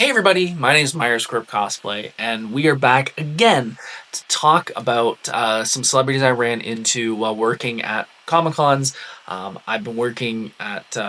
Hey everybody, my name is Myers Corp Cosplay, and we are back again to talk about some celebrities I ran into while working at Comic Cons. I've been been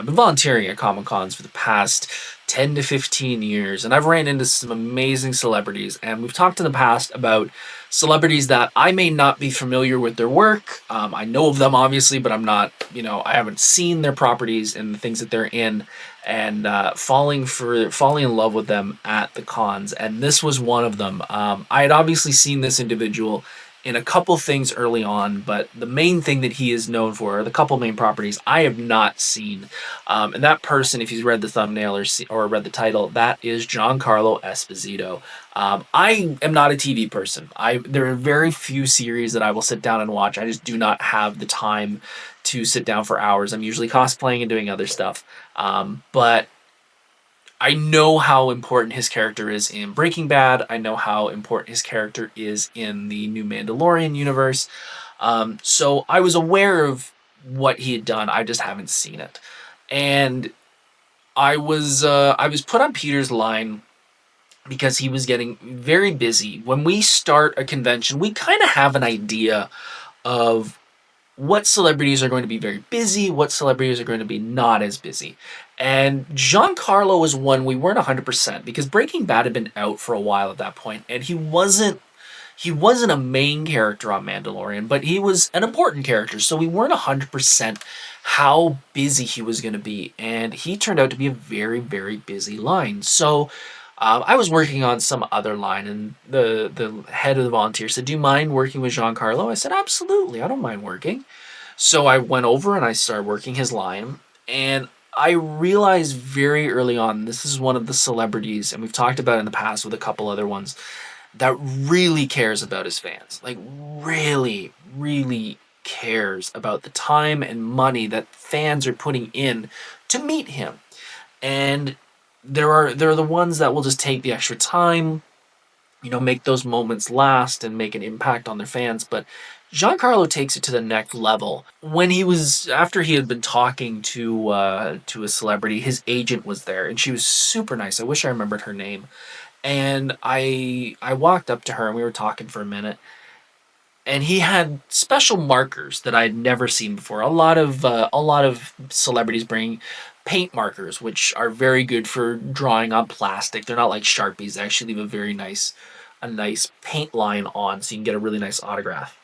volunteering at Comic Cons for the past 10 to 15 years, and I've ran into some amazing celebrities. And we've talked in the past about celebrities that I may not be familiar with their work. I know of them obviously, but I'm not, I haven't seen their properties and the things that they're in and falling in love with them at the cons, and this was one of them. I had obviously seen this individual in a couple things early on, but the main thing that he is known for, or the couple main properties, I have not seen. And that person, if you've read the thumbnail or read the title, that is Giancarlo Esposito. I am not a TV person. There are very few series that I will sit down and watch. I just do not have the time to sit down for hours. I'm usually cosplaying and doing other stuff. But I know how important his character is in Breaking Bad. I know how important his character is in the new Mandalorian universe. So I was aware of what he had done. I just haven't seen it. And I was put on Peter's line because he was getting very busy. When we start a convention, we kind of have an idea of what celebrities are going to be very busy, what celebrities are going to be not as busy. And Giancarlo was one we weren't 100% because Breaking Bad had been out for a while at that point, and he wasn't a main character on Mandalorian, but he was an important character, so we weren't 100% how busy he was going to be, and he turned out to be a very, very busy line. So I was working on some other line, and the head of the volunteer said, "Do you mind working with Giancarlo?" I said, "Absolutely, I don't mind working." So I went over and I started working his line, and I realized very early on this is one of the celebrities, and we've talked about it in the past with a couple other ones, that really cares about his fans. Like, really, really cares about the time and money that fans are putting in to meet him. And there are the ones that will just take the extra time, make those moments last and make an impact on their fans. But Giancarlo takes it to the next level. After he had been talking to a celebrity, his agent was there, and she was super nice. I wish I remembered her name. And I walked up to her and we were talking for a minute. And he had special markers that I'd never seen before. A lot of celebrities bring paint markers, which are very good for drawing on plastic. They're not like Sharpies. They actually leave a nice paint line on, so you can get a really nice autograph.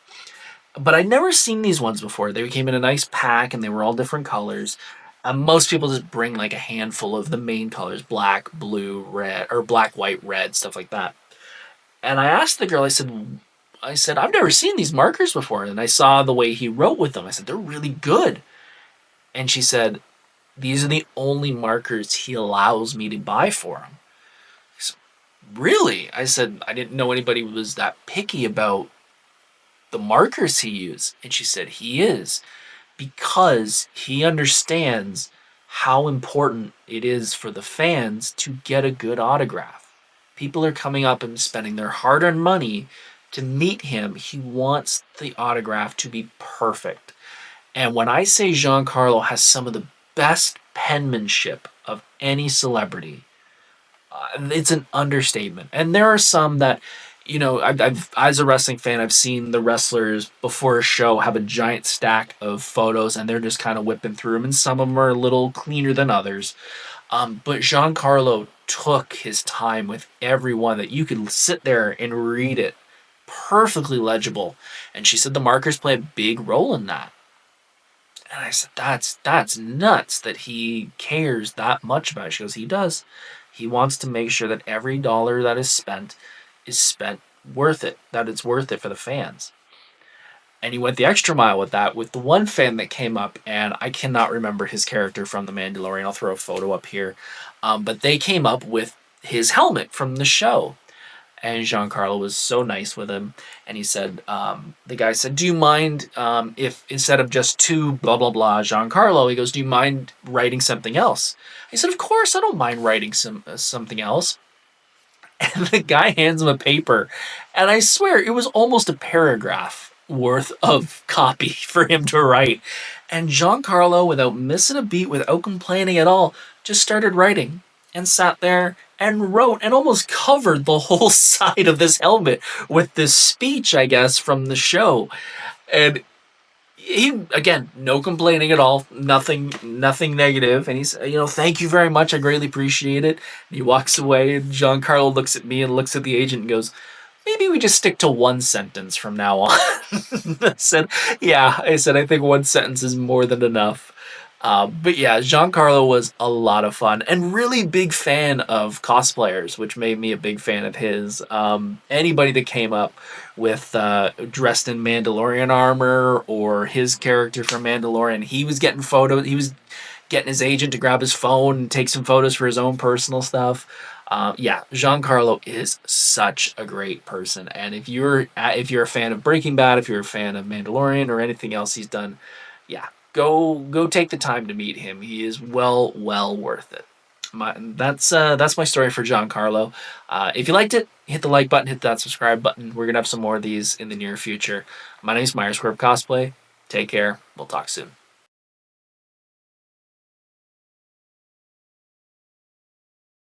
But I'd never seen these ones before. They came in a nice pack, and they were all different colors. Most people just bring like a handful of the main colors: black, blue, red, or black, white, red, stuff like that. And I asked the girl, I said, "I've never seen these markers before." And I saw the way he wrote with them. I said, "They're really good." And she said, "These are the only markers he allows me to buy for him." I said, "Really?" I said, "I didn't know anybody was that picky about the markers he used." And she said, "He is, because he understands how important it is for the fans to get a good autograph. People are coming up and spending their hard earned money to meet him. He wants the autograph to be perfect." And when I say Giancarlo has some of the best penmanship of any celebrity, it's an understatement. And there are some that, I've as a wrestling fan, I've seen the wrestlers before a show have a giant stack of photos, and they're just kind of whipping through them, and some of them are a little cleaner than others. But Giancarlo took his time with everyone that you could sit there and read it perfectly legible. And she said the markers play a big role in that. And I said, that's nuts that he cares that much about it. She goes, "He does. He wants to make sure that every dollar that is spent worth it, that it's worth it for the fans." And he went the extra mile with that, with the one fan that came up, and I cannot remember his character from The Mandalorian. I'll throw a photo up here. But they came up with his helmet from the show. And Giancarlo was so nice with him. And he said, the guy said, "Do you mind if instead of just two blah, blah, blah, Giancarlo," he goes, "Do you mind writing something else?" He said, "Of course, I don't mind writing something else." And the guy hands him a paper. And I swear, it was almost a paragraph worth of copy for him to write. And Giancarlo, without missing a beat, without complaining at all, just started writing and sat there and wrote and almost covered the whole side of this helmet with this speech, I guess, from the show. And he, again, no complaining at all, nothing negative, and he's, thank you very much, I greatly appreciate it. And he walks away, and Giancarlo looks at me and looks at the agent and goes, maybe we just stick to one sentence from now on. I said, yeah, I said, I think one sentence is more than enough. But yeah, Giancarlo was a lot of fun and really big fan of cosplayers, which made me a big fan of his. Anybody that came up with dressed in Mandalorian armor or his character from Mandalorian, he was getting photos. He was getting his agent to grab his phone and take some photos for his own personal stuff. Yeah, Giancarlo is such a great person, and if you're a fan of Breaking Bad, if you're a fan of Mandalorian or anything else he's done, yeah, go take the time to meet him. He is well worth it. That's my story for Giancarlo. If you liked it, hit the like button, hit that subscribe button. We're gonna have some more of these in the near future. My name's Myers, Corp Cosplay. Take care. We'll talk soon.